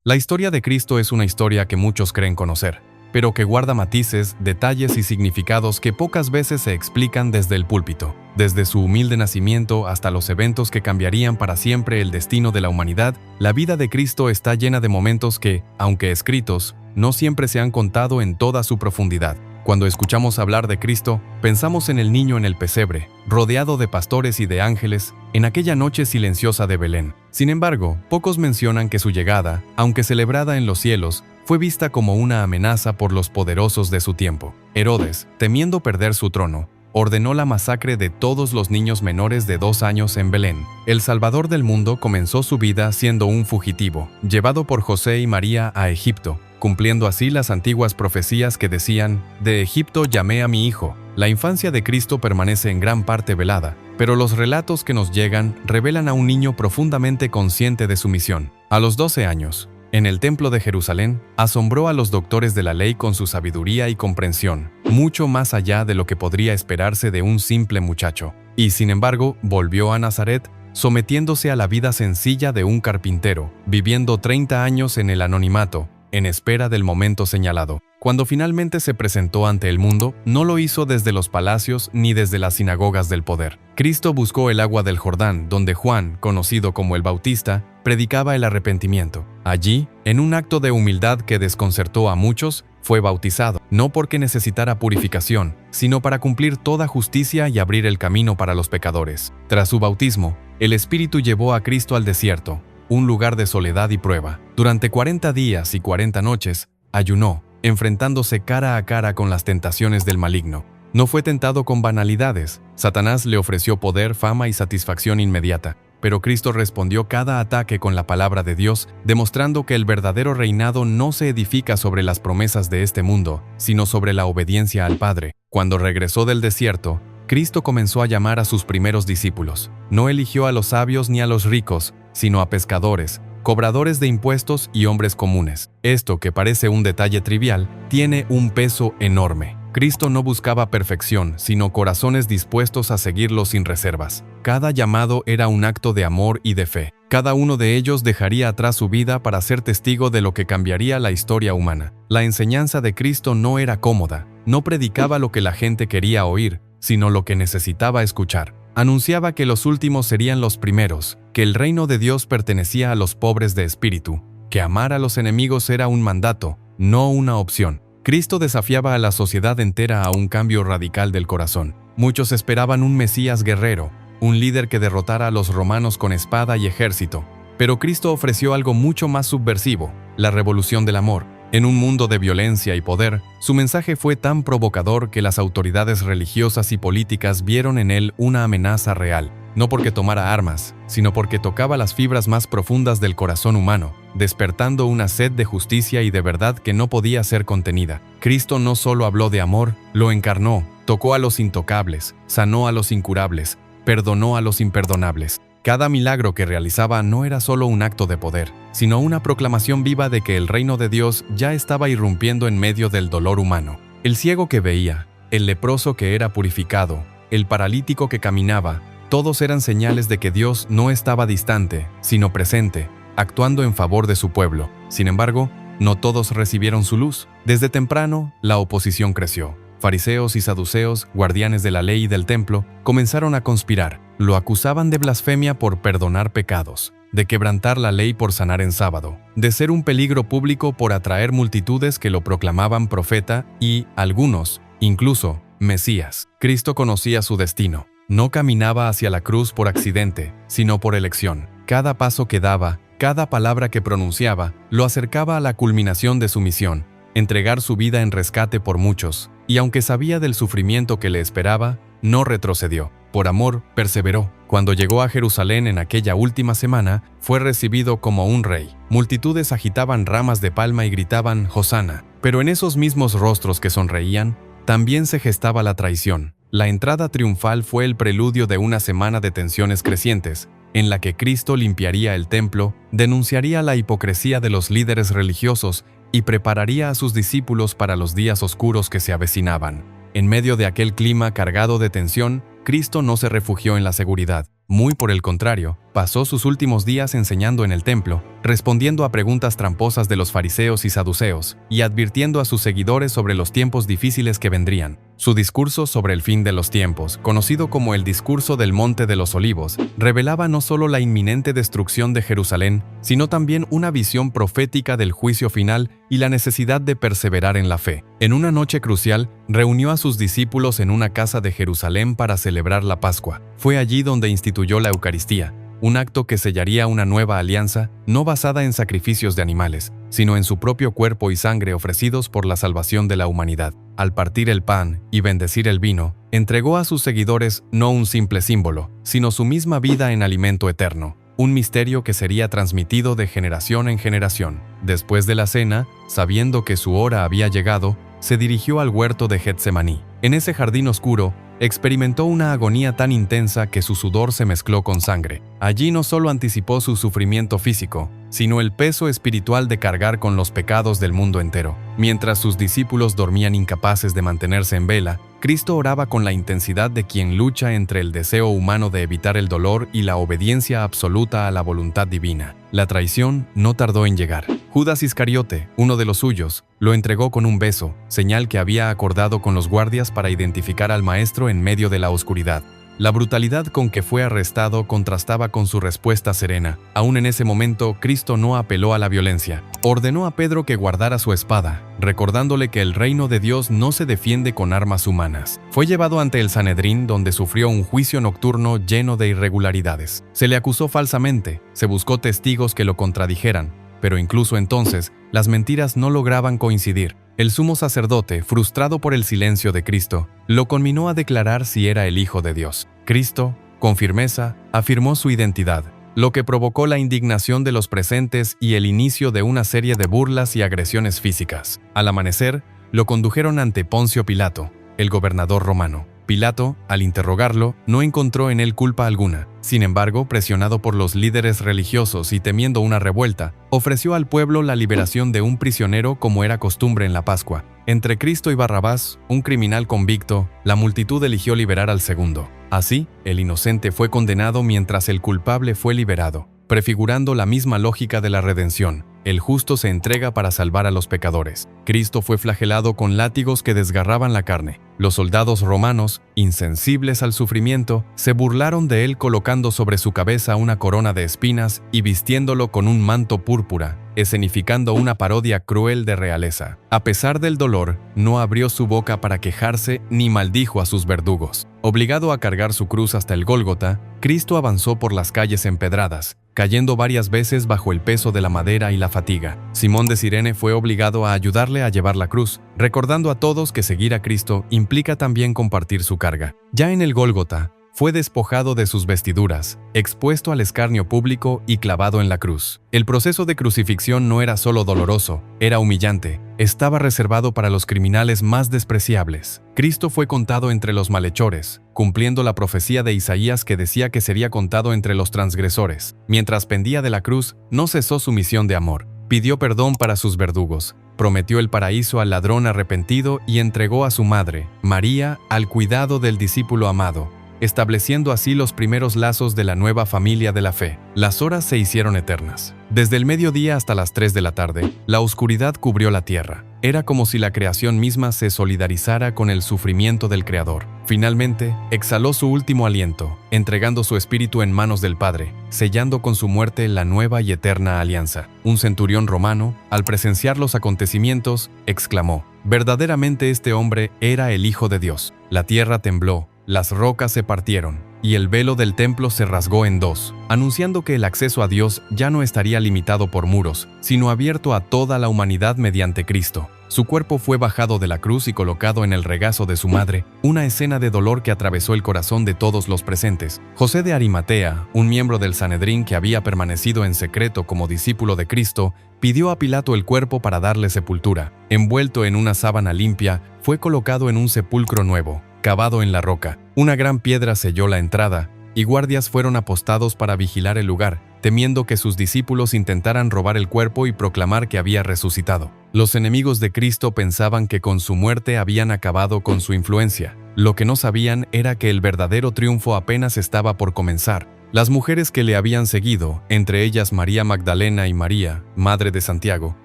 La historia de Cristo es una historia que muchos creen conocer, pero que guarda matices, detalles y significados que pocas veces se explican desde el púlpito. Desde su humilde nacimiento hasta los eventos que cambiarían para siempre el destino de la humanidad, la vida de Cristo está llena de momentos que, aunque escritos, no siempre se han contado en toda su profundidad. Cuando escuchamos hablar de Cristo, pensamos en el niño en el pesebre, rodeado de pastores y de ángeles, en aquella noche silenciosa de Belén. Sin embargo, pocos mencionan que su llegada, aunque celebrada en los cielos, fue vista como una amenaza por los poderosos de su tiempo. Herodes, temiendo perder su trono, ordenó la masacre de todos los niños menores de 2 años en Belén. El Salvador del mundo comenzó su vida siendo un fugitivo, llevado por José y María a Egipto, cumpliendo así las antiguas profecías que decían: «De Egipto llamé a mi hijo». La infancia de Cristo permanece en gran parte velada, pero los relatos que nos llegan revelan a un niño profundamente consciente de su misión. A los 12 años, en el templo de Jerusalén, asombró a los doctores de la ley con su sabiduría y comprensión, mucho más allá de lo que podría esperarse de un simple muchacho. Y sin embargo, volvió a Nazaret, sometiéndose a la vida sencilla de un carpintero, viviendo 30 años en el anonimato, en espera del momento señalado. Cuando finalmente se presentó ante el mundo, no lo hizo desde los palacios ni desde las sinagogas del poder. Cristo buscó el agua del Jordán, donde Juan, conocido como el Bautista, predicaba el arrepentimiento. Allí, en un acto de humildad que desconcertó a muchos, fue bautizado, no porque necesitara purificación, sino para cumplir toda justicia y abrir el camino para los pecadores. Tras su bautismo, el Espíritu llevó a Cristo al desierto, un lugar de soledad y prueba. Durante 40 días y 40 noches, ayunó, enfrentándose cara a cara con las tentaciones del maligno. No fue tentado con banalidades. Satanás le ofreció poder, fama y satisfacción inmediata, pero Cristo respondió cada ataque con la palabra de Dios, demostrando que el verdadero reinado no se edifica sobre las promesas de este mundo, sino sobre la obediencia al Padre. Cuando regresó del desierto, Cristo comenzó a llamar a sus primeros discípulos. No eligió a los sabios ni a los ricos, sino a pescadores, cobradores de impuestos y hombres comunes. Esto, que parece un detalle trivial, tiene un peso enorme. Cristo no buscaba perfección, sino corazones dispuestos a seguirlo sin reservas. Cada llamado era un acto de amor y de fe. Cada uno de ellos dejaría atrás su vida para ser testigo de lo que cambiaría la historia humana. La enseñanza de Cristo no era cómoda, no predicaba lo que la gente quería oír, sino lo que necesitaba escuchar. Anunciaba que los últimos serían los primeros, que el reino de Dios pertenecía a los pobres de espíritu, que amar a los enemigos era un mandato, no una opción. Cristo desafiaba a la sociedad entera a un cambio radical del corazón. Muchos esperaban un Mesías guerrero, un líder que derrotara a los romanos con espada y ejército. Pero Cristo ofreció algo mucho más subversivo: la revolución del amor. En un mundo de violencia y poder, su mensaje fue tan provocador que las autoridades religiosas y políticas vieron en él una amenaza real, no porque tomara armas, sino porque tocaba las fibras más profundas del corazón humano, despertando una sed de justicia y de verdad que no podía ser contenida. Cristo no solo habló de amor, lo encarnó, tocó a los intocables, sanó a los incurables, perdonó a los imperdonables. Cada milagro que realizaba no era solo un acto de poder, sino una proclamación viva de que el reino de Dios ya estaba irrumpiendo en medio del dolor humano. El ciego que veía, el leproso que era purificado, el paralítico que caminaba, todos eran señales de que Dios no estaba distante, sino presente, actuando en favor de su pueblo. Sin embargo, no todos recibieron su luz. Desde temprano, la oposición creció. Fariseos y saduceos, guardianes de la ley y del templo, comenzaron a conspirar. Lo acusaban de blasfemia por perdonar pecados, de quebrantar la ley por sanar en sábado, de ser un peligro público por atraer multitudes que lo proclamaban profeta y, algunos, incluso, Mesías. Cristo conocía su destino. No caminaba hacia la cruz por accidente, sino por elección. Cada paso que daba, cada palabra que pronunciaba, lo acercaba a la culminación de su misión: entregar su vida en rescate por muchos. Y aunque sabía del sufrimiento que le esperaba, no retrocedió. Por amor, perseveró. Cuando llegó a Jerusalén en aquella última semana, fue recibido como un rey. Multitudes agitaban ramas de palma y gritaban «Hosana». Pero en esos mismos rostros que sonreían, también se gestaba la traición. La entrada triunfal fue el preludio de una semana de tensiones crecientes, en la que Cristo limpiaría el templo, denunciaría la hipocresía de los líderes religiosos y prepararía a sus discípulos para los días oscuros que se avecinaban. En medio de aquel clima cargado de tensión, Cristo no se refugió en la seguridad. Muy por el contrario, pasó sus últimos días enseñando en el templo, respondiendo a preguntas tramposas de los fariseos y saduceos, y advirtiendo a sus seguidores sobre los tiempos difíciles que vendrían. Su discurso sobre el fin de los tiempos, conocido como el discurso del Monte de los Olivos, revelaba no solo la inminente destrucción de Jerusalén, sino también una visión profética del juicio final y la necesidad de perseverar en la fe. En una noche crucial, reunió a sus discípulos en una casa de Jerusalén para celebrar la Pascua. Fue allí donde instituyó la Eucaristía, un acto que sellaría una nueva alianza, no basada en sacrificios de animales, sino en su propio cuerpo y sangre ofrecidos por la salvación de la humanidad. Al partir el pan y bendecir el vino, entregó a sus seguidores no un simple símbolo, sino su misma vida en alimento eterno, un misterio que sería transmitido de generación en generación. Después de la cena, sabiendo que su hora había llegado, se dirigió al huerto de Getsemaní. En ese jardín oscuro, experimentó una agonía tan intensa que su sudor se mezcló con sangre. Allí no solo anticipó su sufrimiento físico, sino el peso espiritual de cargar con los pecados del mundo entero. Mientras sus discípulos dormían incapaces de mantenerse en vela, Cristo oraba con la intensidad de quien lucha entre el deseo humano de evitar el dolor y la obediencia absoluta a la voluntad divina. La traición no tardó en llegar. Judas Iscariote, uno de los suyos, lo entregó con un beso, señal que había acordado con los guardias para identificar al maestro en medio de la oscuridad. La brutalidad con que fue arrestado contrastaba con su respuesta serena. Aún en ese momento, Cristo no apeló a la violencia. Ordenó a Pedro que guardara su espada, recordándole que el reino de Dios no se defiende con armas humanas. Fue llevado ante el Sanedrín, donde sufrió un juicio nocturno lleno de irregularidades. Se le acusó falsamente, se buscó testigos que lo contradijeran, pero incluso entonces, las mentiras no lograban coincidir. El sumo sacerdote, frustrado por el silencio de Cristo, lo conminó a declarar si era el Hijo de Dios. Cristo, con firmeza, afirmó su identidad, lo que provocó la indignación de los presentes y el inicio de una serie de burlas y agresiones físicas. Al amanecer, lo condujeron ante Poncio Pilato, el gobernador romano. Pilato, al interrogarlo, no encontró en él culpa alguna. Sin embargo, presionado por los líderes religiosos y temiendo una revuelta, ofreció al pueblo la liberación de un prisionero como era costumbre en la Pascua. Entre Cristo y Barrabás, un criminal convicto, la multitud eligió liberar al segundo. Así, el inocente fue condenado mientras el culpable fue liberado, prefigurando la misma lógica de la redención. El justo se entrega para salvar a los pecadores. Cristo fue flagelado con látigos que desgarraban la carne. Los soldados romanos, insensibles al sufrimiento, se burlaron de él colocando sobre su cabeza una corona de espinas y vistiéndolo con un manto púrpura, escenificando una parodia cruel de realeza. A pesar del dolor, no abrió su boca para quejarse ni maldijo a sus verdugos. Obligado a cargar su cruz hasta el Gólgota, Cristo avanzó por las calles empedradas, cayendo varias veces bajo el peso de la madera y la fatiga. Simón de Cirene fue obligado a ayudarle a llevar la cruz, recordando a todos que seguir a Cristo implica también compartir su carga. Ya en el Gólgota, fue despojado de sus vestiduras, expuesto al escarnio público y clavado en la cruz. El proceso de crucifixión no era solo doloroso, era humillante. Estaba reservado para los criminales más despreciables. Cristo fue contado entre los malhechores, cumpliendo la profecía de Isaías que decía que sería contado entre los transgresores. Mientras pendía de la cruz, no cesó su misión de amor. Pidió perdón para sus verdugos, prometió el paraíso al ladrón arrepentido y entregó a su madre, María, al cuidado del discípulo amado, estableciendo así los primeros lazos de la nueva familia de la fe. Las horas se hicieron eternas. Desde el mediodía hasta las 3 de la tarde, la oscuridad cubrió la tierra. Era como si la creación misma se solidarizara con el sufrimiento del Creador. Finalmente, exhaló su último aliento, entregando su espíritu en manos del Padre, sellando con su muerte la nueva y eterna alianza. Un centurión romano, al presenciar los acontecimientos, exclamó: «Verdaderamente este hombre era el Hijo de Dios». La tierra tembló, las rocas se partieron, y el velo del templo se rasgó en dos, anunciando que el acceso a Dios ya no estaría limitado por muros, sino abierto a toda la humanidad mediante Cristo. Su cuerpo fue bajado de la cruz y colocado en el regazo de su madre, una escena de dolor que atravesó el corazón de todos los presentes. José de Arimatea, un miembro del Sanedrín que había permanecido en secreto como discípulo de Cristo, pidió a Pilato el cuerpo para darle sepultura. Envuelto en una sábana limpia, fue colocado en un sepulcro nuevo, cavado en la roca. Una gran piedra selló la entrada, y guardias fueron apostados para vigilar el lugar, temiendo que sus discípulos intentaran robar el cuerpo y proclamar que había resucitado. Los enemigos de Cristo pensaban que con su muerte habían acabado con su influencia. Lo que no sabían era que el verdadero triunfo apenas estaba por comenzar. Las mujeres que le habían seguido, entre ellas María Magdalena y María, madre de Santiago,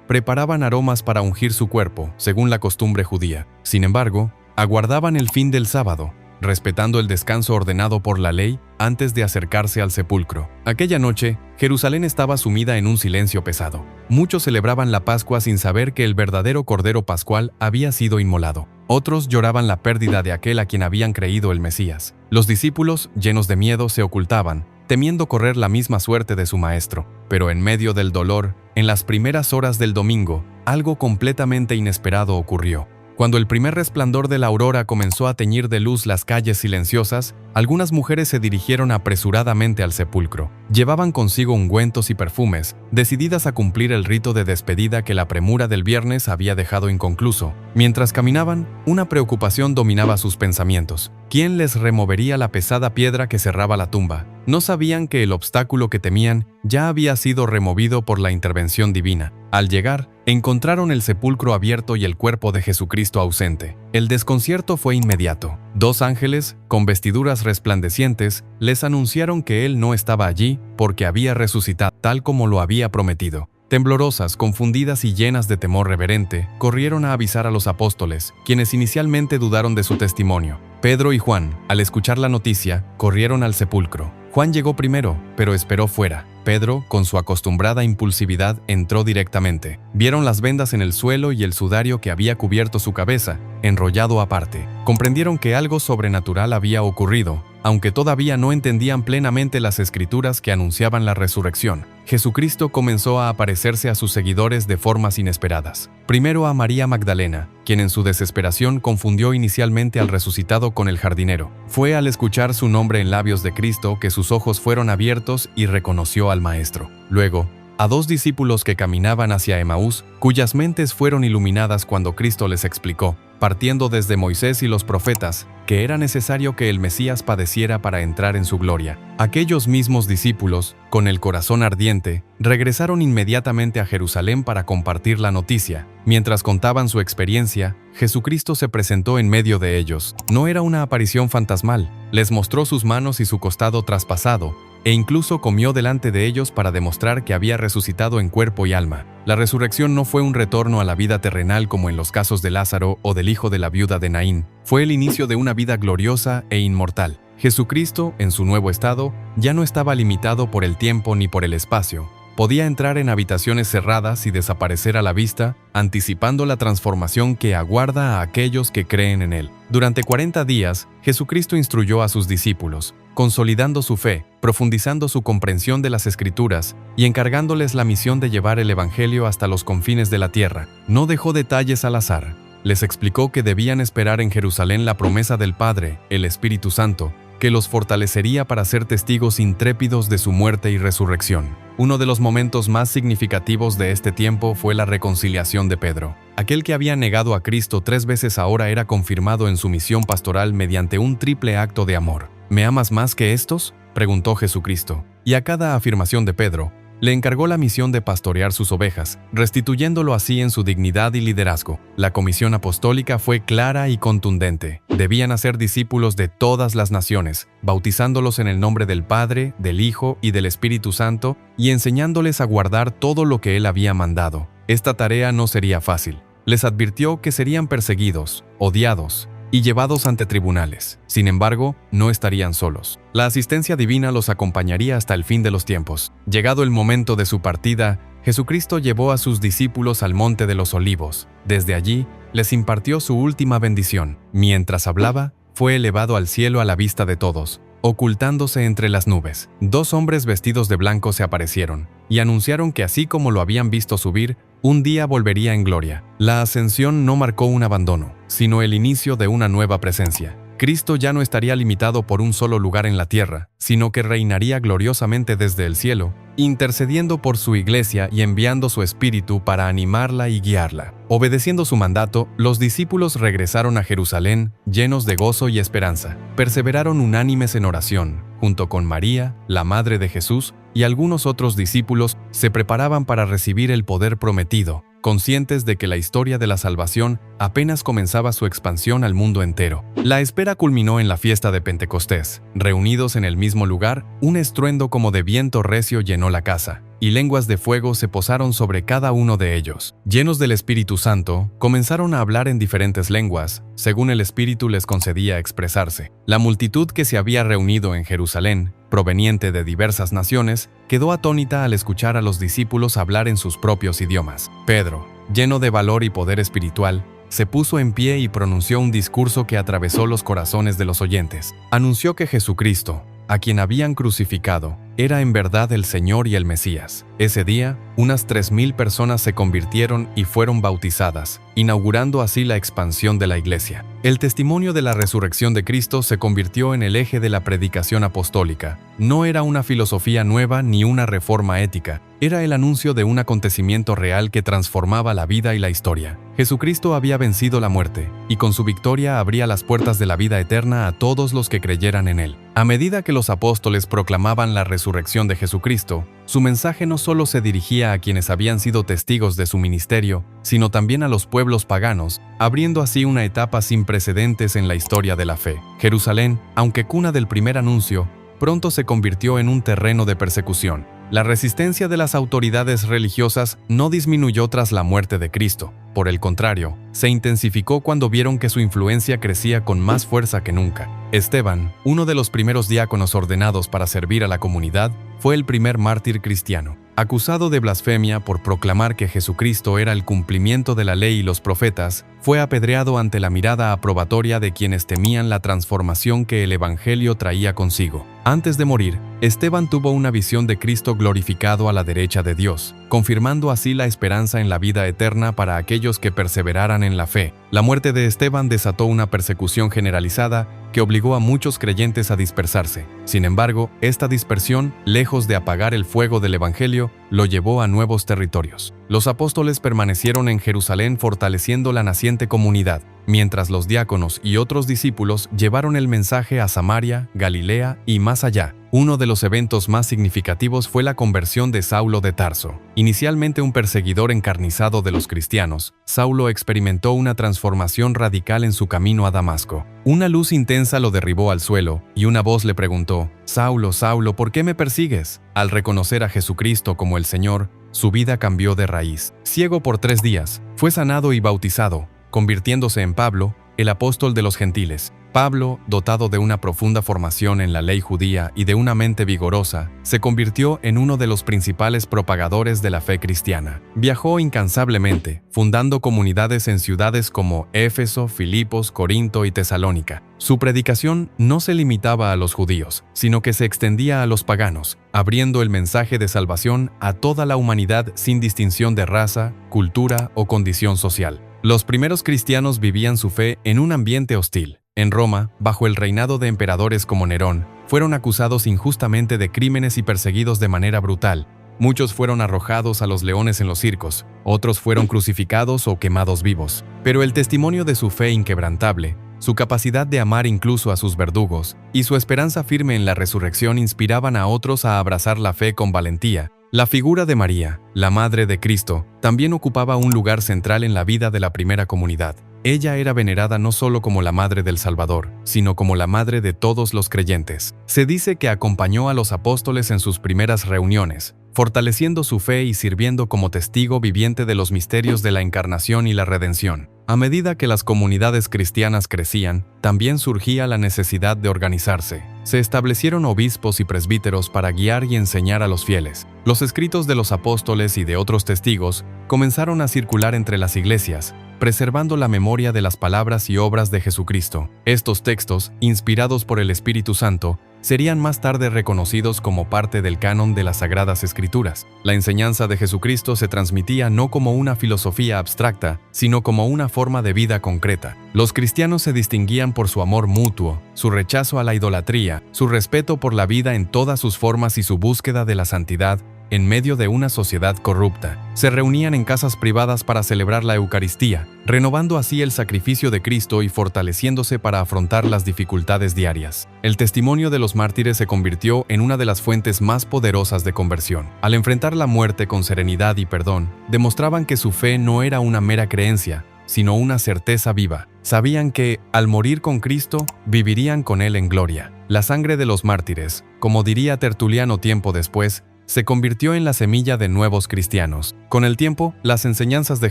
preparaban aromas para ungir su cuerpo, según la costumbre judía. Sin embargo, aguardaban el fin del sábado, respetando el descanso ordenado por la ley antes de acercarse al sepulcro. Aquella noche, Jerusalén estaba sumida en un silencio pesado. Muchos celebraban la Pascua sin saber que el verdadero Cordero Pascual había sido inmolado. Otros lloraban la pérdida de aquel a quien habían creído el Mesías. Los discípulos, llenos de miedo, se ocultaban, temiendo correr la misma suerte de su maestro. Pero en medio del dolor, en las primeras horas del domingo, algo completamente inesperado ocurrió. Cuando el primer resplandor de la aurora comenzó a teñir de luz las calles silenciosas, algunas mujeres se dirigieron apresuradamente al sepulcro. Llevaban consigo ungüentos y perfumes, decididas a cumplir el rito de despedida que la premura del viernes había dejado inconcluso. Mientras caminaban, una preocupación dominaba sus pensamientos. ¿Quién les removería la pesada piedra que cerraba la tumba? No sabían que el obstáculo que temían ya había sido removido por la intervención divina. Al llegar, encontraron el sepulcro abierto y el cuerpo de Jesucristo ausente. El desconcierto fue inmediato. 2 ángeles, con vestiduras resplandecientes, les anunciaron que él no estaba allí porque había resucitado, tal como lo había prometido. Temblorosas, confundidas y llenas de temor reverente, corrieron a avisar a los apóstoles, quienes inicialmente dudaron de su testimonio. Pedro y Juan, al escuchar la noticia, corrieron al sepulcro. Juan llegó primero, pero esperó fuera. Pedro, con su acostumbrada impulsividad, entró directamente. Vieron las vendas en el suelo y el sudario que había cubierto su cabeza, enrollado aparte. Comprendieron que algo sobrenatural había ocurrido, aunque todavía no entendían plenamente las escrituras que anunciaban la resurrección. Jesucristo comenzó a aparecerse a sus seguidores de formas inesperadas. Primero a María Magdalena, quien en su desesperación confundió inicialmente al resucitado con el jardinero. Fue al escuchar su nombre en labios de Cristo que sus ojos fueron abiertos y reconoció al Maestro. Luego, a 2 discípulos que caminaban hacia Emaús, cuyas mentes fueron iluminadas cuando Cristo les explicó, partiendo desde Moisés y los profetas, que era necesario que el Mesías padeciera para entrar en su gloria. Aquellos mismos discípulos, con el corazón ardiente, regresaron inmediatamente a Jerusalén para compartir la noticia. Mientras contaban su experiencia, Jesucristo se presentó en medio de ellos. No era una aparición fantasmal, les mostró sus manos y su costado traspasado, e incluso comió delante de ellos para demostrar que había resucitado en cuerpo y alma. La resurrección no fue un retorno a la vida terrenal como en los casos de Lázaro o del hijo de la viuda de Naín, fue el inicio de una vida gloriosa e inmortal. Jesucristo, en su nuevo estado, ya no estaba limitado por el tiempo ni por el espacio. Podía entrar en habitaciones cerradas y desaparecer a la vista, anticipando la transformación que aguarda a aquellos que creen en él. Durante 40 días, Jesucristo instruyó a sus discípulos, consolidando su fe, profundizando su comprensión de las Escrituras y encargándoles la misión de llevar el Evangelio hasta los confines de la tierra. No dejó detalles al azar. Les explicó que debían esperar en Jerusalén la promesa del Padre, el Espíritu Santo, que los fortalecería para ser testigos intrépidos de su muerte y resurrección. Uno de los momentos más significativos de este tiempo fue la reconciliación de Pedro. Aquel que había negado a Cristo 3 veces ahora era confirmado en su misión pastoral mediante un triple acto de amor. ¿Me amas más que estos?, preguntó Jesucristo. Y a cada afirmación de Pedro, le encargó la misión de pastorear sus ovejas, restituyéndolo así en su dignidad y liderazgo. La comisión apostólica fue clara y contundente. Debían hacer discípulos de todas las naciones, bautizándolos en el nombre del Padre, del Hijo y del Espíritu Santo, y enseñándoles a guardar todo lo que Él había mandado. Esta tarea no sería fácil. Les advirtió que serían perseguidos, odiados y llevados ante tribunales. Sin embargo, no estarían solos. La asistencia divina los acompañaría hasta el fin de los tiempos. Llegado el momento de su partida, Jesucristo llevó a sus discípulos al Monte de los Olivos. Desde allí, les impartió su última bendición. Mientras hablaba, fue elevado al cielo a la vista de todos, ocultándose entre las nubes. 2 hombres vestidos de blanco se aparecieron y anunciaron que así como lo habían visto subir, un día volvería en gloria. La ascensión no marcó un abandono, sino el inicio de una nueva presencia. Cristo ya no estaría limitado por un solo lugar en la tierra, sino que reinaría gloriosamente desde el cielo, intercediendo por su iglesia y enviando su Espíritu para animarla y guiarla. Obedeciendo su mandato, los discípulos regresaron a Jerusalén llenos de gozo y esperanza. Perseveraron unánimes en oración, junto con María, la madre de Jesús, y algunos otros discípulos se preparaban para recibir el poder prometido, conscientes de que la historia de la salvación apenas comenzaba su expansión al mundo entero. La espera culminó en la fiesta de Pentecostés. Reunidos en el mismo lugar, un estruendo como de viento recio llenó la casa, y lenguas de fuego se posaron sobre cada uno de ellos. Llenos del Espíritu Santo, comenzaron a hablar en diferentes lenguas, según el Espíritu les concedía expresarse. La multitud que se había reunido en Jerusalén, proveniente de diversas naciones, quedó atónita al escuchar a los discípulos hablar en sus propios idiomas. Pedro, lleno de valor y poder espiritual, se puso en pie y pronunció un discurso que atravesó los corazones de los oyentes. Anunció que Jesucristo, a quien habían crucificado, era en verdad el Señor y el Mesías. Ese día, unas 3,000 personas se convirtieron y fueron bautizadas, inaugurando así la expansión de la Iglesia. El testimonio de la resurrección de Cristo se convirtió en el eje de la predicación apostólica. No era una filosofía nueva ni una reforma ética, era el anuncio de un acontecimiento real que transformaba la vida y la historia. Jesucristo había vencido la muerte, y con su victoria abría las puertas de la vida eterna a todos los que creyeran en Él. A medida que los apóstoles proclamaban la resurrección de Jesucristo, su mensaje no solo se dirigía a quienes habían sido testigos de su ministerio, sino también a los pueblos paganos, abriendo así una etapa sin precedentes en la historia de la fe. Jerusalén, aunque cuna del primer anuncio, pronto se convirtió en un terreno de persecución. La resistencia de las autoridades religiosas no disminuyó tras la muerte de Cristo. Por el contrario, se intensificó cuando vieron que su influencia crecía con más fuerza que nunca. Esteban, uno de los primeros diáconos ordenados para servir a la comunidad, fue el primer mártir cristiano. Acusado de blasfemia por proclamar que Jesucristo era el cumplimiento de la ley y los profetas, fue apedreado ante la mirada aprobatoria de quienes temían la transformación que el Evangelio traía consigo. Antes de morir, Esteban tuvo una visión de Cristo glorificado a la derecha de Dios, confirmando así la esperanza en la vida eterna para aquellos que perseveraran en la fe. La muerte de Esteban desató una persecución generalizada que obligó a muchos creyentes a dispersarse. Sin embargo, esta dispersión, lejos de apagar el fuego del Evangelio, lo llevó a nuevos territorios. Los apóstoles permanecieron en Jerusalén fortaleciendo la naciente comunidad, mientras los diáconos y otros discípulos llevaron el mensaje a Samaria, Galilea y más allá. Uno de los eventos más significativos fue la conversión de Saulo de Tarso. Inicialmente un perseguidor encarnizado de los cristianos, Saulo experimentó una transformación radical en su camino a Damasco. Una luz intensa lo derribó al suelo, y una voz le preguntó: «Saulo, Saulo, ¿por qué me persigues?». Al reconocer a Jesucristo como el Señor, su vida cambió de raíz. Ciego por 3 días, fue sanado y bautizado, convirtiéndose en Pablo, el apóstol de los gentiles. Pablo, dotado de una profunda formación en la ley judía y de una mente vigorosa, se convirtió en uno de los principales propagadores de la fe cristiana. Viajó incansablemente, fundando comunidades en ciudades como Éfeso, Filipos, Corinto y Tesalónica. Su predicación no se limitaba a los judíos, sino que se extendía a los paganos, abriendo el mensaje de salvación a toda la humanidad sin distinción de raza, cultura o condición social. Los primeros cristianos vivían su fe en un ambiente hostil. En Roma, bajo el reinado de emperadores como Nerón, fueron acusados injustamente de crímenes y perseguidos de manera brutal. Muchos fueron arrojados a los leones en los circos, otros fueron crucificados o quemados vivos. Pero el testimonio de su fe inquebrantable, su capacidad de amar incluso a sus verdugos, y su esperanza firme en la resurrección inspiraban a otros a abrazar la fe con valentía. La figura de María, la Madre de Cristo, también ocupaba un lugar central en la vida de la primera comunidad. Ella era venerada no solo como la Madre del Salvador, sino como la Madre de todos los creyentes. Se dice que acompañó a los apóstoles en sus primeras reuniones, fortaleciendo su fe y sirviendo como testigo viviente de los misterios de la encarnación y la redención. A medida que las comunidades cristianas crecían, también surgía la necesidad de organizarse. Se establecieron obispos y presbíteros para guiar y enseñar a los fieles. Los escritos de los apóstoles y de otros testigos comenzaron a circular entre las iglesias, preservando la memoria de las palabras y obras de Jesucristo. Estos textos, inspirados por el Espíritu Santo, serían más tarde reconocidos como parte del canon de las Sagradas Escrituras. La enseñanza de Jesucristo se transmitía no como una filosofía abstracta, sino como una forma de vida concreta. Los cristianos se distinguían por su amor mutuo, su rechazo a la idolatría, su respeto por la vida en todas sus formas y su búsqueda de la santidad, en medio de una sociedad corrupta. Se reunían en casas privadas para celebrar la Eucaristía, renovando así el sacrificio de Cristo y fortaleciéndose para afrontar las dificultades diarias. El testimonio de los mártires se convirtió en una de las fuentes más poderosas de conversión. Al enfrentar la muerte con serenidad y perdón, demostraban que su fe no era una mera creencia, sino una certeza viva. Sabían que, al morir con Cristo, vivirían con Él en gloria. La sangre de los mártires, como diría Tertuliano tiempo después, se convirtió en la semilla de nuevos cristianos. Con el tiempo, las enseñanzas de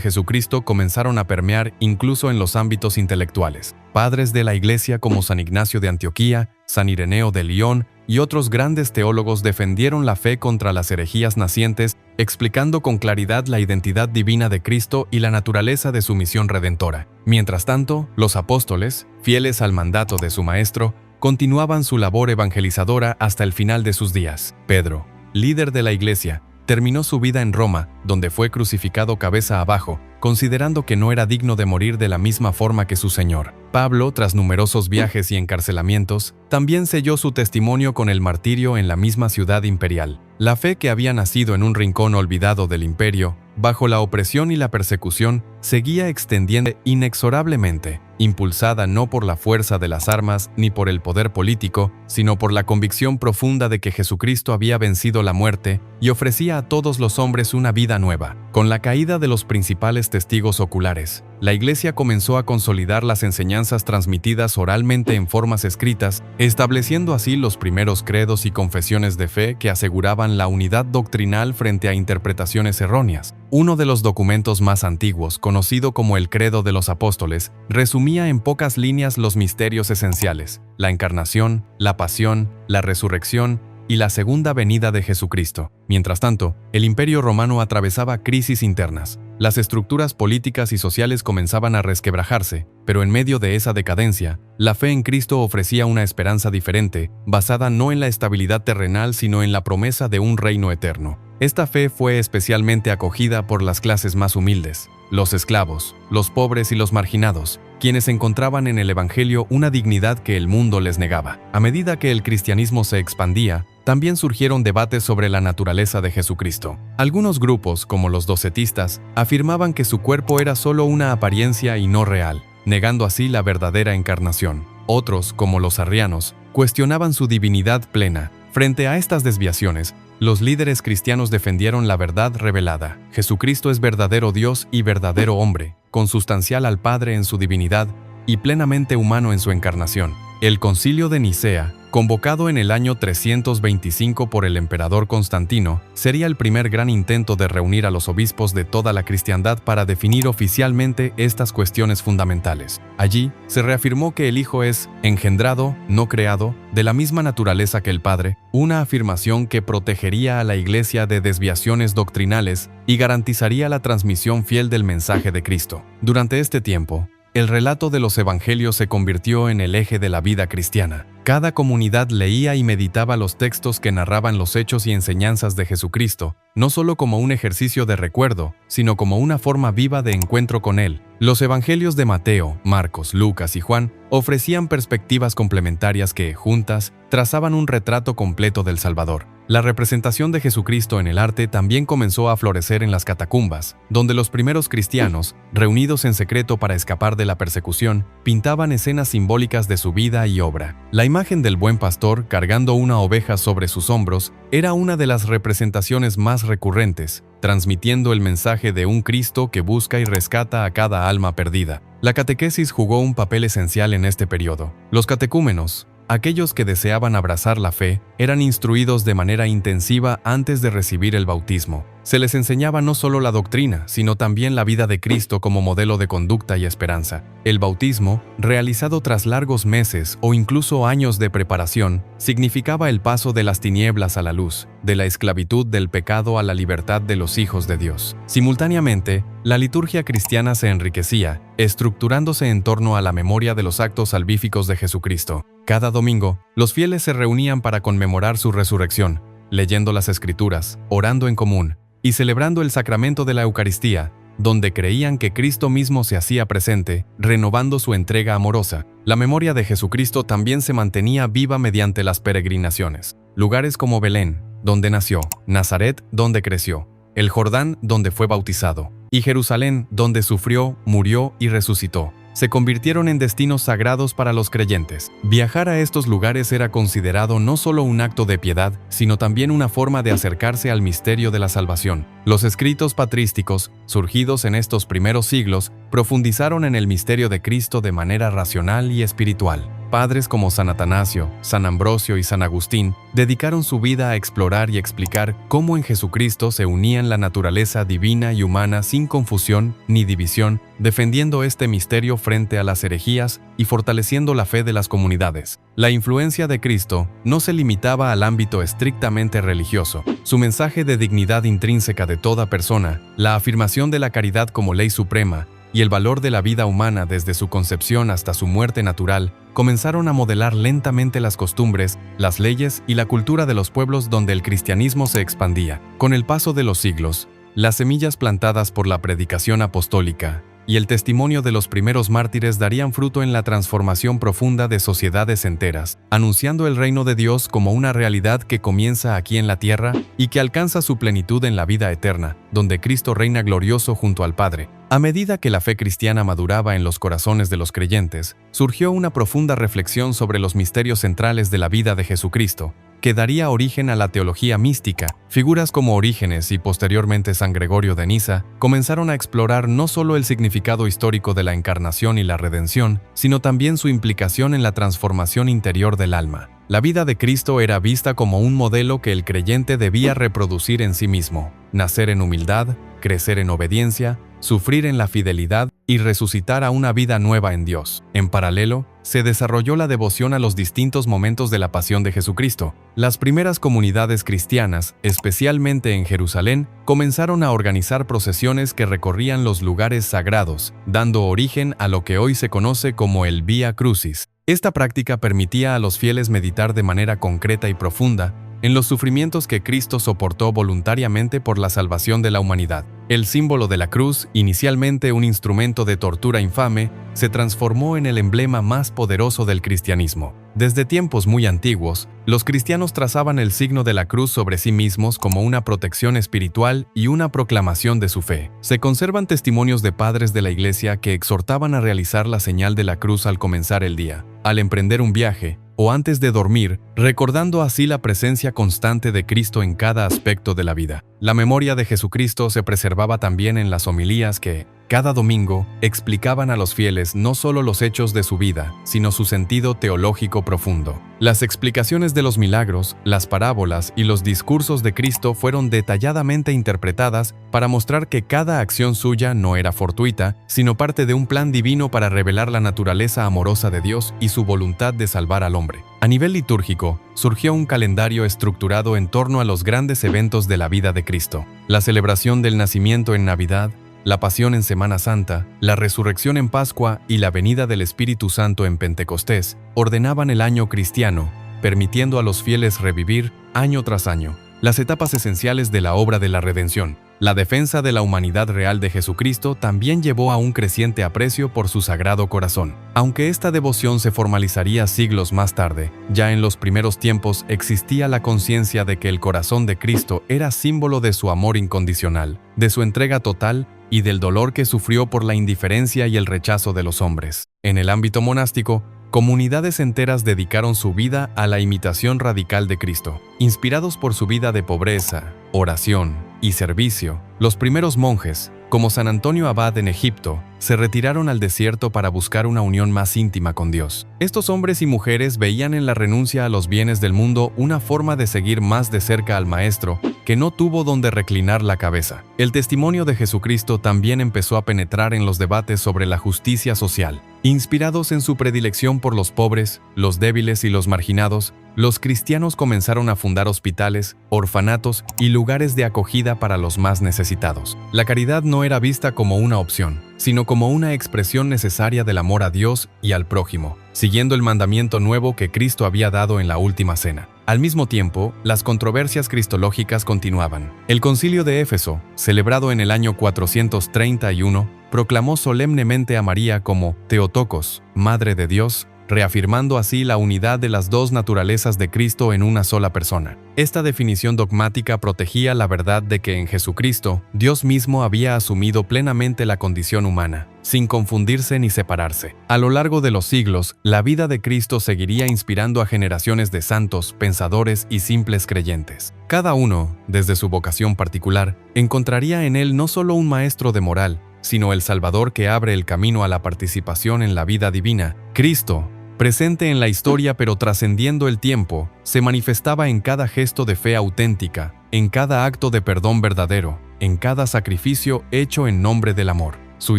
Jesucristo comenzaron a permear incluso en los ámbitos intelectuales. Padres de la Iglesia como San Ignacio de Antioquía, San Ireneo de León y otros grandes teólogos defendieron la fe contra las herejías nacientes, explicando con claridad la identidad divina de Cristo y la naturaleza de su misión redentora. Mientras tanto, los apóstoles, fieles al mandato de su maestro, continuaban su labor evangelizadora hasta el final de sus días. Pedro, líder de la Iglesia, terminó su vida en Roma, donde fue crucificado cabeza abajo, considerando que no era digno de morir de la misma forma que su Señor. Pablo, tras numerosos viajes y encarcelamientos, también selló su testimonio con el martirio en la misma ciudad imperial. La fe que había nacido en un rincón olvidado del imperio, bajo la opresión y la persecución, seguía extendiendo inexorablemente, impulsada no por la fuerza de las armas ni por el poder político, sino por la convicción profunda de que Jesucristo había vencido la muerte y ofrecía a todos los hombres una vida nueva. Con la caída de los principales testigos oculares, la Iglesia comenzó a consolidar las enseñanzas transmitidas oralmente en formas escritas, estableciendo así los primeros credos y confesiones de fe que aseguraban la unidad doctrinal frente a interpretaciones erróneas. Uno de los documentos más antiguos, conocido como el Credo de los Apóstoles, resumía en pocas líneas los misterios esenciales: la encarnación, la pasión, la resurrección y la segunda venida de Jesucristo. Mientras tanto, el Imperio Romano atravesaba crisis internas. Las estructuras políticas y sociales comenzaban a resquebrajarse, pero en medio de esa decadencia, la fe en Cristo ofrecía una esperanza diferente, basada no en la estabilidad terrenal, sino en la promesa de un reino eterno. Esta fe fue especialmente acogida por las clases más humildes, los esclavos, los pobres y los marginados, quienes encontraban en el Evangelio una dignidad que el mundo les negaba. A medida que el cristianismo se expandía, también surgieron debates sobre la naturaleza de Jesucristo. Algunos grupos, como los docetistas, afirmaban que su cuerpo era solo una apariencia y no real, negando así la verdadera encarnación. Otros, como los arrianos, cuestionaban su divinidad plena. Frente a estas desviaciones, los líderes cristianos defendieron la verdad revelada. Jesucristo es verdadero Dios y verdadero hombre, consustancial al Padre en su divinidad y plenamente humano en su encarnación. El Concilio de Nicea, convocado en el año 325 por el emperador Constantino, sería el primer gran intento de reunir a los obispos de toda la cristiandad para definir oficialmente estas cuestiones fundamentales. Allí, se reafirmó que el Hijo es engendrado, no creado, de la misma naturaleza que el Padre, una afirmación que protegería a la Iglesia de desviaciones doctrinales y garantizaría la transmisión fiel del mensaje de Cristo. Durante este tiempo, el relato de los evangelios se convirtió en el eje de la vida cristiana. Cada comunidad leía y meditaba los textos que narraban los hechos y enseñanzas de Jesucristo, no solo como un ejercicio de recuerdo, sino como una forma viva de encuentro con Él. Los evangelios de Mateo, Marcos, Lucas y Juan ofrecían perspectivas complementarias que, juntas, trazaban un retrato completo del Salvador. La representación de Jesucristo en el arte también comenzó a florecer en las catacumbas, donde los primeros cristianos, reunidos en secreto para escapar de la persecución, pintaban escenas simbólicas de su vida y obra. La imagen del buen pastor cargando una oveja sobre sus hombros era una de las representaciones más recurrentes, transmitiendo el mensaje de un Cristo que busca y rescata a cada alma perdida. La catequesis jugó un papel esencial en este periodo. Los catecúmenos, aquellos que deseaban abrazar la fe, eran instruidos de manera intensiva antes de recibir el bautismo. Se les enseñaba no solo la doctrina, sino también la vida de Cristo como modelo de conducta y esperanza. El bautismo, realizado tras largos meses o incluso años de preparación, significaba el paso de las tinieblas a la luz, de la esclavitud del pecado a la libertad de los hijos de Dios. Simultáneamente, la liturgia cristiana se enriquecía, estructurándose en torno a la memoria de los actos salvíficos de Jesucristo. Cada domingo, los fieles se reunían para conmemorar su resurrección, leyendo las Escrituras, orando en común y celebrando el sacramento de la Eucaristía, donde creían que Cristo mismo se hacía presente, renovando su entrega amorosa. La memoria de Jesucristo también se mantenía viva mediante las peregrinaciones. Lugares como Belén, donde nació, Nazaret, donde creció, el Jordán, donde fue bautizado, y Jerusalén, donde sufrió, murió y resucitó, se convirtieron en destinos sagrados para los creyentes. Viajar a estos lugares era considerado no solo un acto de piedad, sino también una forma de acercarse al misterio de la salvación. Los escritos patrísticos, surgidos en estos primeros siglos, profundizaron en el misterio de Cristo de manera racional y espiritual. Padres como San Atanasio, San Ambrosio y San Agustín dedicaron su vida a explorar y explicar cómo en Jesucristo se unían la naturaleza divina y humana sin confusión ni división, defendiendo este misterio frente a las herejías y fortaleciendo la fe de las comunidades. La influencia de Cristo no se limitaba al ámbito estrictamente religioso. Su mensaje de dignidad intrínseca de toda persona, la afirmación de la caridad como ley suprema, y el valor de la vida humana desde su concepción hasta su muerte natural, comenzaron a modelar lentamente las costumbres, las leyes y la cultura de los pueblos donde el cristianismo se expandía. Con el paso de los siglos, las semillas plantadas por la predicación apostólica y el testimonio de los primeros mártires darían fruto en la transformación profunda de sociedades enteras, anunciando el reino de Dios como una realidad que comienza aquí en la tierra y que alcanza su plenitud en la vida eterna, donde Cristo reina glorioso junto al Padre. A medida que la fe cristiana maduraba en los corazones de los creyentes, surgió una profunda reflexión sobre los misterios centrales de la vida de Jesucristo, que daría origen a la teología mística. Figuras como Orígenes y posteriormente San Gregorio de Niza comenzaron a explorar no solo el significado histórico de la encarnación y la redención, sino también su implicación en la transformación interior del alma. La vida de Cristo era vista como un modelo que el creyente debía reproducir en sí mismo: nacer en humildad, crecer en obediencia, sufrir en la fidelidad y resucitar a una vida nueva en Dios. En paralelo, se desarrolló la devoción a los distintos momentos de la pasión de Jesucristo. Las primeras comunidades cristianas, especialmente en Jerusalén, comenzaron a organizar procesiones que recorrían los lugares sagrados, dando origen a lo que hoy se conoce como el Vía Crucis. Esta práctica permitía a los fieles meditar de manera concreta y profunda en los sufrimientos que Cristo soportó voluntariamente por la salvación de la humanidad. El símbolo de la cruz, inicialmente un instrumento de tortura infame, se transformó en el emblema más poderoso del cristianismo. Desde tiempos muy antiguos, los cristianos trazaban el signo de la cruz sobre sí mismos como una protección espiritual y una proclamación de su fe. Se conservan testimonios de padres de la Iglesia que exhortaban a realizar la señal de la cruz al comenzar el día, al emprender un viaje, o antes de dormir, recordando así la presencia constante de Cristo en cada aspecto de la vida. La memoria de Jesucristo se preservaba también en las homilías que, cada domingo, explicaban a los fieles no solo los hechos de su vida, sino su sentido teológico profundo. Las explicaciones de los milagros, las parábolas y los discursos de Cristo fueron detalladamente interpretadas para mostrar que cada acción suya no era fortuita, sino parte de un plan divino para revelar la naturaleza amorosa de Dios y su voluntad de salvar al hombre. A nivel litúrgico, surgió un calendario estructurado en torno a los grandes eventos de la vida de Cristo: la celebración del nacimiento en Navidad, la pasión en Semana Santa, la resurrección en Pascua y la venida del Espíritu Santo en Pentecostés ordenaban el año cristiano, permitiendo a los fieles revivir, año tras año, las etapas esenciales de la obra de la redención. La defensa de la humanidad real de Jesucristo también llevó a un creciente aprecio por su Sagrado Corazón. Aunque esta devoción se formalizaría siglos más tarde, ya en los primeros tiempos existía la conciencia de que el corazón de Cristo era símbolo de su amor incondicional, de su entrega total y del dolor que sufrió por la indiferencia y el rechazo de los hombres. En el ámbito monástico, comunidades enteras dedicaron su vida a la imitación radical de Cristo. Inspirados por su vida de pobreza, oración y servicio, los primeros monjes, como San Antonio Abad en Egipto, se retiraron al desierto para buscar una unión más íntima con Dios. Estos hombres y mujeres veían en la renuncia a los bienes del mundo una forma de seguir más de cerca al Maestro, que no tuvo donde reclinar la cabeza. El testimonio de Jesucristo también empezó a penetrar en los debates sobre la justicia social. Inspirados en su predilección por los pobres, los débiles y los marginados, los cristianos comenzaron a fundar hospitales, orfanatos y lugares de acogida para los más necesitados. La caridad no era vista como una opción, sino como una expresión necesaria del amor a Dios y al prójimo, siguiendo el mandamiento nuevo que Cristo había dado en la última cena. Al mismo tiempo, las controversias cristológicas continuaban. El Concilio de Éfeso, celebrado en el año 431, proclamó solemnemente a María como Theotokos, Madre de Dios, reafirmando así la unidad de las dos naturalezas de Cristo en una sola persona. Esta definición dogmática protegía la verdad de que en Jesucristo, Dios mismo había asumido plenamente la condición humana, sin confundirse ni separarse. A lo largo de los siglos, la vida de Cristo seguiría inspirando a generaciones de santos, pensadores y simples creyentes. Cada uno, desde su vocación particular, encontraría en él no solo un maestro de moral, sino el Salvador que abre el camino a la participación en la vida divina. Cristo, presente en la historia pero trascendiendo el tiempo, se manifestaba en cada gesto de fe auténtica, en cada acto de perdón verdadero, en cada sacrificio hecho en nombre del amor. Su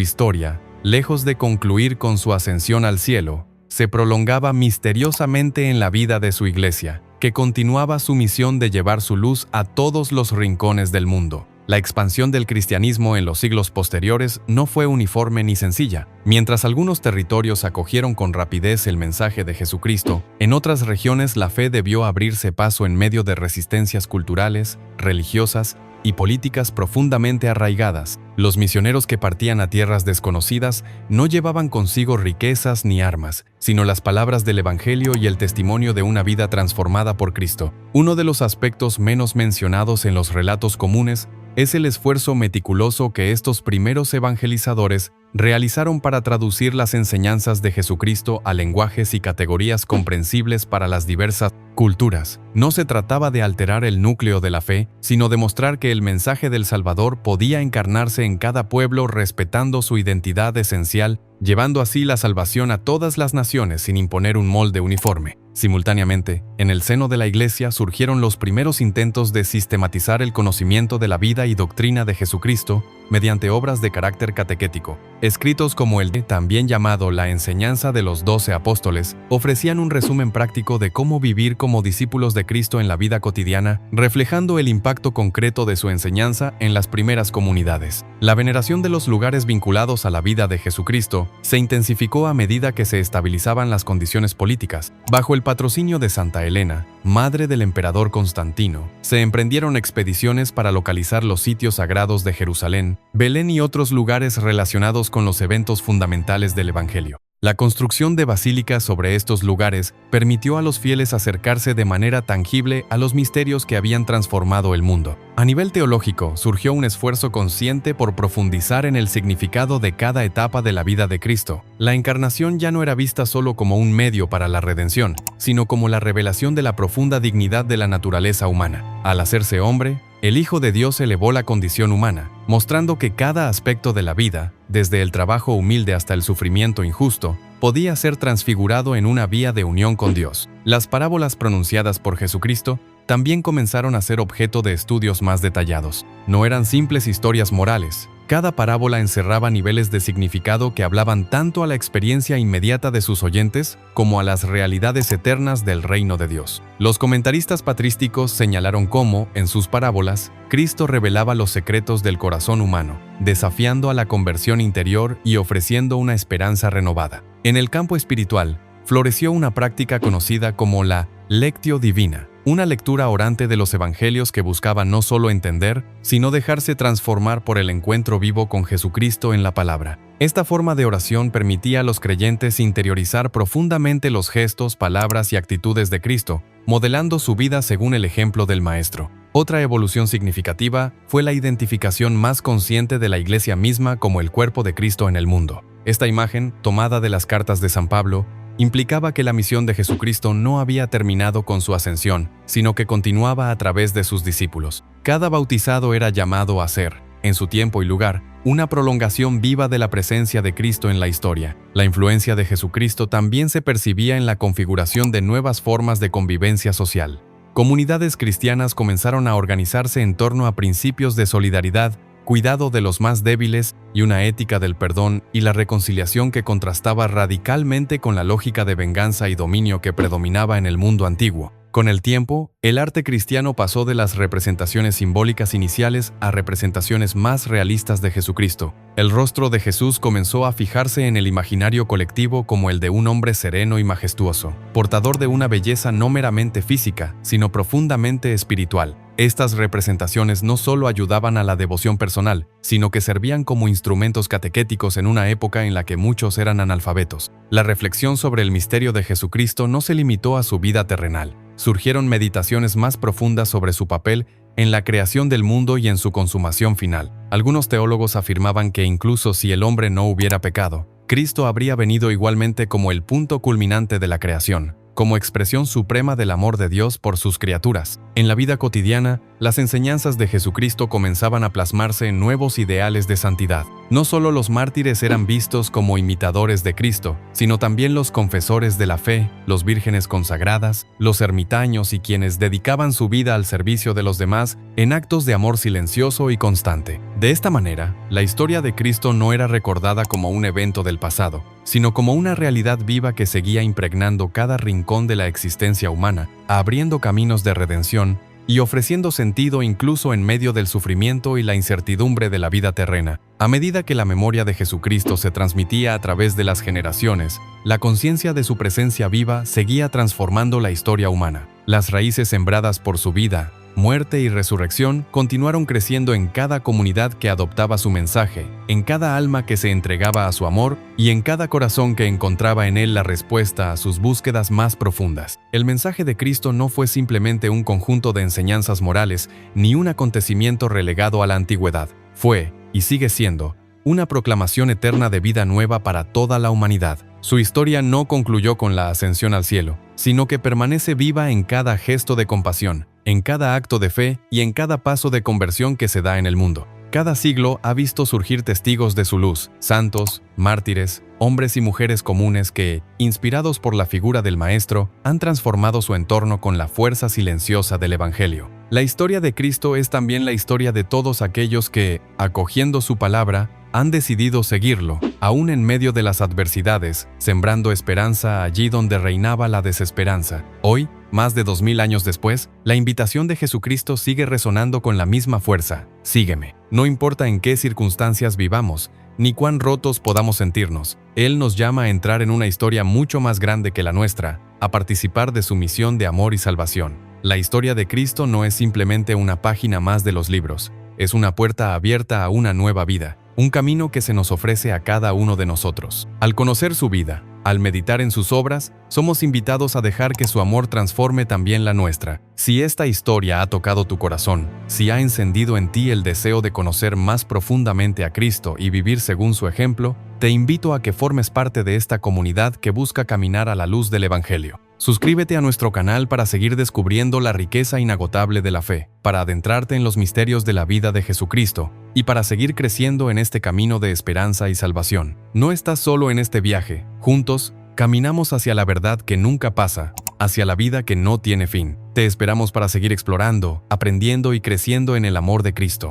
historia, lejos de concluir con su ascensión al cielo, se prolongaba misteriosamente en la vida de su iglesia, que continuaba su misión de llevar su luz a todos los rincones del mundo. La expansión del cristianismo en los siglos posteriores no fue uniforme ni sencilla. Mientras algunos territorios acogieron con rapidez el mensaje de Jesucristo, en otras regiones la fe debió abrirse paso en medio de resistencias culturales, religiosas y políticas profundamente arraigadas. Los misioneros que partían a tierras desconocidas no llevaban consigo riquezas ni armas, sino las palabras del Evangelio y el testimonio de una vida transformada por Cristo. Uno de los aspectos menos mencionados en los relatos comunes es el esfuerzo meticuloso que estos primeros evangelizadores realizaron para traducir las enseñanzas de Jesucristo a lenguajes y categorías comprensibles para las diversas culturas. No se trataba de alterar el núcleo de la fe, sino de mostrar que el mensaje del Salvador podía encarnarse en cada pueblo respetando su identidad esencial, llevando así la salvación a todas las naciones sin imponer un molde uniforme. Simultáneamente, en el seno de la Iglesia surgieron los primeros intentos de sistematizar el conocimiento de la vida y doctrina de Jesucristo mediante obras de carácter catequético. Escritos como el también llamado La Enseñanza de los 12 Apóstoles, ofrecían un resumen práctico de cómo vivir como discípulos de Cristo en la vida cotidiana, reflejando el impacto concreto de su enseñanza en las primeras comunidades. La veneración de los lugares vinculados a la vida de Jesucristo se intensificó a medida que se estabilizaban las condiciones políticas. Bajo el patrocinio de Santa Elena, madre del emperador Constantino, se emprendieron expediciones para localizar los sitios sagrados de Jerusalén, Belén y otros lugares relacionados con los eventos fundamentales del Evangelio. La construcción de basílicas sobre estos lugares permitió a los fieles acercarse de manera tangible a los misterios que habían transformado el mundo. A nivel teológico, surgió un esfuerzo consciente por profundizar en el significado de cada etapa de la vida de Cristo. La encarnación ya no era vista solo como un medio para la redención, sino como la revelación de la profunda dignidad de la naturaleza humana. Al hacerse hombre, el Hijo de Dios elevó la condición humana, mostrando que cada aspecto de la vida, desde el trabajo humilde hasta el sufrimiento injusto, podía ser transfigurado en una vía de unión con Dios. Las parábolas pronunciadas por Jesucristo también comenzaron a ser objeto de estudios más detallados. No eran simples historias morales. Cada parábola encerraba niveles de significado que hablaban tanto a la experiencia inmediata de sus oyentes como a las realidades eternas del reino de Dios. Los comentaristas patrísticos señalaron cómo, en sus parábolas, Cristo revelaba los secretos del corazón humano, desafiando a la conversión interior y ofreciendo una esperanza renovada. En el campo espiritual, floreció una práctica conocida como la Lectio Divina, una lectura orante de los evangelios que buscaba no solo entender, sino dejarse transformar por el encuentro vivo con Jesucristo en la palabra. Esta forma de oración permitía a los creyentes interiorizar profundamente los gestos, palabras y actitudes de Cristo, modelando su vida según el ejemplo del Maestro. Otra evolución significativa fue la identificación más consciente de la Iglesia misma como el cuerpo de Cristo en el mundo. Esta imagen, tomada de las cartas de San Pablo, implicaba que la misión de Jesucristo no había terminado con su ascensión, sino que continuaba a través de sus discípulos. Cada bautizado era llamado a ser, en su tiempo y lugar, una prolongación viva de la presencia de Cristo en la historia. La influencia de Jesucristo también se percibía en la configuración de nuevas formas de convivencia social. Comunidades cristianas comenzaron a organizarse en torno a principios de solidaridad, cuidado de los más débiles y una ética del perdón y la reconciliación que contrastaba radicalmente con la lógica de venganza y dominio que predominaba en el mundo antiguo. Con el tiempo, el arte cristiano pasó de las representaciones simbólicas iniciales a representaciones más realistas de Jesucristo. El rostro de Jesús comenzó a fijarse en el imaginario colectivo como el de un hombre sereno y majestuoso, portador de una belleza no meramente física, sino profundamente espiritual. Estas representaciones no solo ayudaban a la devoción personal, sino que servían como instrumento instrumentos catequéticos en una época en la que muchos eran analfabetos. La reflexión sobre el misterio de Jesucristo no se limitó a su vida terrenal. Surgieron meditaciones más profundas sobre su papel en la creación del mundo y en su consumación final. Algunos teólogos afirmaban que incluso si el hombre no hubiera pecado, Cristo habría venido igualmente como el punto culminante de la creación, como expresión suprema del amor de Dios por sus criaturas. En la vida cotidiana, las enseñanzas de Jesucristo comenzaban a plasmarse en nuevos ideales de santidad. No solo los mártires eran vistos como imitadores de Cristo, sino también los confesores de la fe, los vírgenes consagradas, los ermitaños y quienes dedicaban su vida al servicio de los demás en actos de amor silencioso y constante. De esta manera, la historia de Cristo no era recordada como un evento del pasado, sino como una realidad viva que seguía impregnando cada rincón de la existencia humana, abriendo caminos de redención y ofreciendo sentido incluso en medio del sufrimiento y la incertidumbre de la vida terrena. A medida que la memoria de Jesucristo se transmitía a través de las generaciones, la conciencia de su presencia viva seguía transformando la historia humana. Las raíces sembradas por su vida, muerte y resurrección continuaron creciendo en cada comunidad que adoptaba su mensaje, en cada alma que se entregaba a su amor y en cada corazón que encontraba en él la respuesta a sus búsquedas más profundas. El mensaje de Cristo no fue simplemente un conjunto de enseñanzas morales ni un acontecimiento relegado a la antigüedad. Fue, y sigue siendo, una proclamación eterna de vida nueva para toda la humanidad. Su historia no concluyó con la ascensión al cielo, sino que permanece viva en cada gesto de compasión, en cada acto de fe y en cada paso de conversión que se da en el mundo. Cada siglo ha visto surgir testigos de su luz, santos, mártires, hombres y mujeres comunes que, inspirados por la figura del Maestro, han transformado su entorno con la fuerza silenciosa del Evangelio. La historia de Cristo es también la historia de todos aquellos que, acogiendo su palabra, han decidido seguirlo, aún en medio de las adversidades, sembrando esperanza allí donde reinaba la desesperanza. Hoy, más de 2000 años después, la invitación de Jesucristo sigue resonando con la misma fuerza. Sígueme. No importa en qué circunstancias vivamos, ni cuán rotos podamos sentirnos, Él nos llama a entrar en una historia mucho más grande que la nuestra, a participar de su misión de amor y salvación. La historia de Cristo no es simplemente una página más de los libros, es una puerta abierta a una nueva vida, un camino que se nos ofrece a cada uno de nosotros. Al conocer su vida, al meditar en sus obras, somos invitados a dejar que su amor transforme también la nuestra. Si esta historia ha tocado tu corazón, si ha encendido en ti el deseo de conocer más profundamente a Cristo y vivir según su ejemplo, te invito a que formes parte de esta comunidad que busca caminar a la luz del Evangelio. Suscríbete a nuestro canal para seguir descubriendo la riqueza inagotable de la fe, para adentrarte en los misterios de la vida de Jesucristo y para seguir creciendo en este camino de esperanza y salvación. No estás solo en este viaje. Juntos, caminamos hacia la verdad que nunca pasa, hacia la vida que no tiene fin. Te esperamos para seguir explorando, aprendiendo y creciendo en el amor de Cristo.